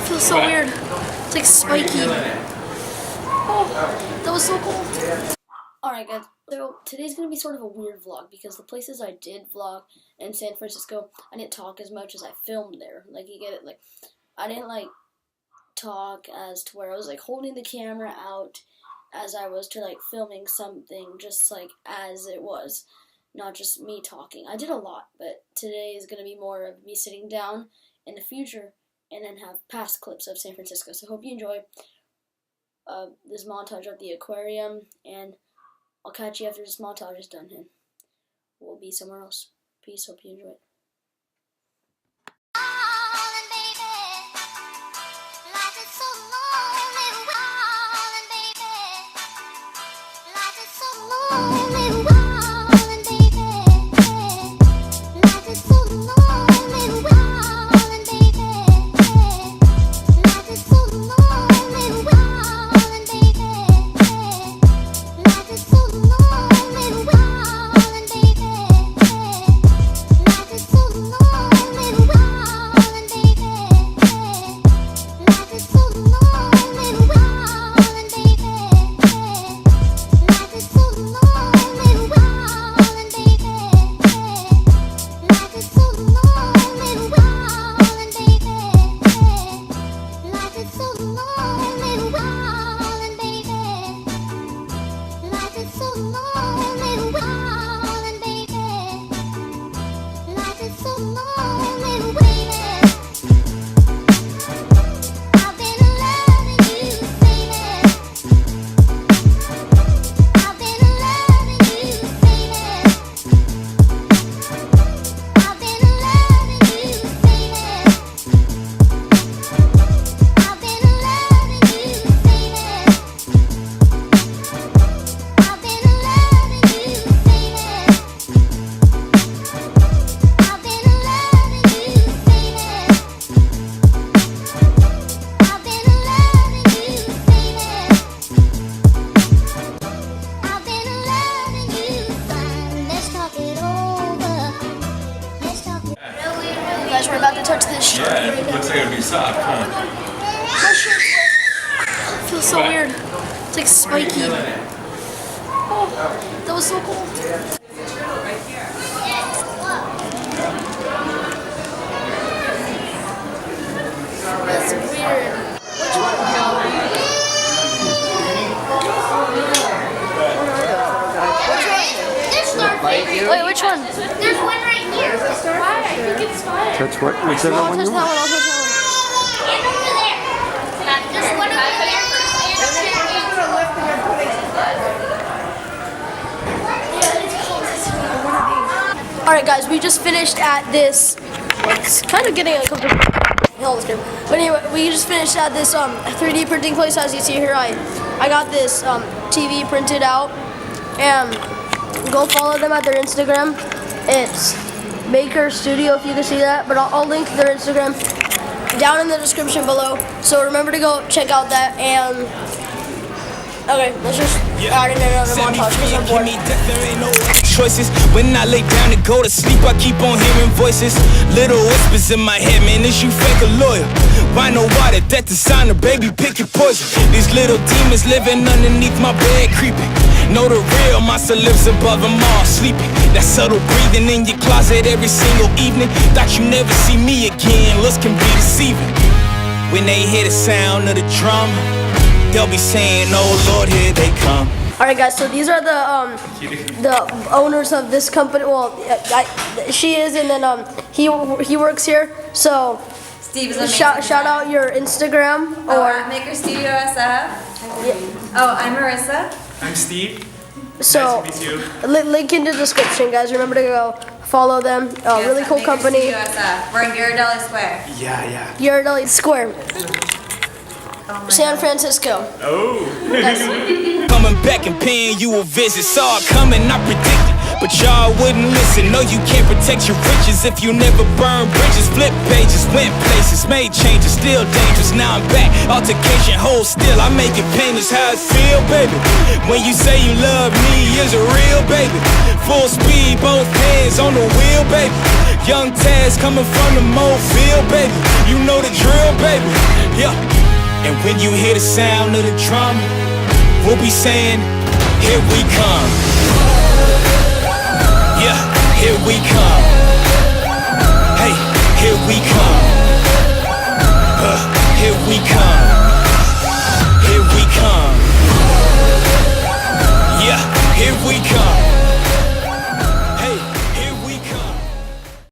feels so weird. It's like spiky. Oh, that was so cool. Alright guys, so today's going to be sort of a weird vlog because the places I did vlog in San Francisco, I didn't talk as much as I filmed there. Like, you get it? Like, I didn't, like, talk as to where I was, like, holding the camera out as I was to, like, filming something just, like, as it was. Not just me talking. I did a lot, but today is going to be more of me sitting down in the future and then have past clips of San Francisco. So I hope you enjoy this montage of the aquarium, and I'll catch you after this montage is done, and we'll be somewhere else. Peace, hope you enjoy it. Guys, we're about to touch this shirt. Yeah, it looks like it would be soft, huh? My shirt's wet. It feels so weird. It's like spiky. Oh, that was so cool. That's weird. Which one? Wait, which one? There's one right here. Why? I think it's fine. Touch what? Whichever I'll one touch you that one. want. I'll touch that one. And over there. There's one over there. Alright guys, we just finished at this, it's kind of getting uncomfortable. But anyway, we just finished at this 3D printing place. As you see here, I got this TV printed out, and go follow them at their Instagram. It's Baker Studio, if you can see that, but I'll link their Instagram down in the description below. So remember to go check out that, and okay, let's just add in another montage because I'm bored. Choices. When I lay down to go to sleep, I keep on hearing voices. Little whispers in my head, man, is you fake a lawyer? Why no water? That designer, baby, pick your poison. These little demons living underneath my bed, creeping. Know the real monster lives above them all, sleeping. That subtle breathing in your closet every single evening. Thought you never see me again, looks can be deceiving. When they hear the sound of the drum, they'll be saying, oh Lord, here they come. Alright guys, so these are the owners of this company. Well, she is, and then he works here. So Steve is amazing. shout out your Instagram or Maker Studio SF. yeah. Oh, I'm Marissa. I'm Steve. So Nice to meet you. link in the description, guys. Remember to go follow them. Yes, Really at cool Maker company. Studio SF. We're in Ghirardelli Square. Yeah. Ghirardelli Square, San Francisco. Oh. Coming back and paying you a visit. Saw it coming, I predicted. But y'all wouldn't listen. No, you can't protect your riches if you never burn bridges. Flip pages, went places, made changes, still dangerous. Now I'm back, altercation, hold still. I make it painless how it feel, baby. When you say you love me, is it real, baby? Full speed, both hands on the wheel, baby. Young Taz coming from the Mobile, baby. You know the drill, baby. And when you hear the sound of the drum, we'll be saying, here we come. Yeah, here we come. Hey, here we